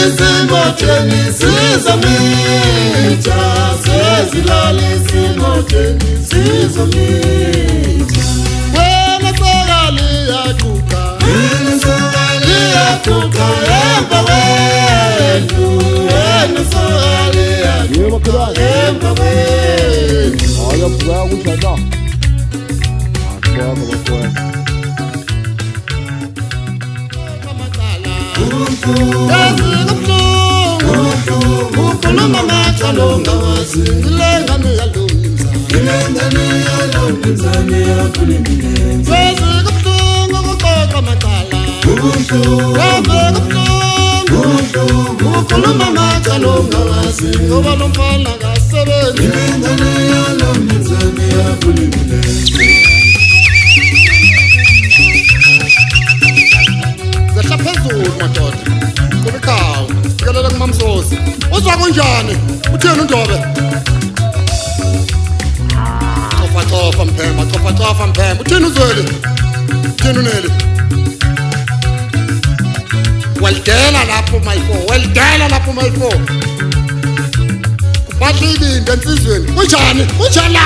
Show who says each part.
Speaker 1: isimotsheni sizomitha, sezilale isimotsheni sizomitha. Wena soka liyaquqa, wena soka liyaquqa emva kwendlu, wena soka liyaquqa emva kwendlu.
Speaker 2: Olha pra o chão. Agora foi.
Speaker 1: Ukhuluma macalo ngawazi, ilengane yalomzane yakhulumile. Sezi kabuhlungu ukuxoxa macala, kabuhlungu ukhuluma macalo ngawazi, ngoba lo mfana kasebenzi. Ilengane yalomzane yakhulumile. Zehla phezulu madoda, kubikhawu, sikelela kumamsosi. Uzwa kunjani? Utheni uNdobe? Cofa Mphemba, cofa Mphemba. Utheni uzweli? Utheni uneli? Weldela lapho my4, weldela lapho my4. Kubadla ibindi ensizweni. Kunjani? Kunjani la?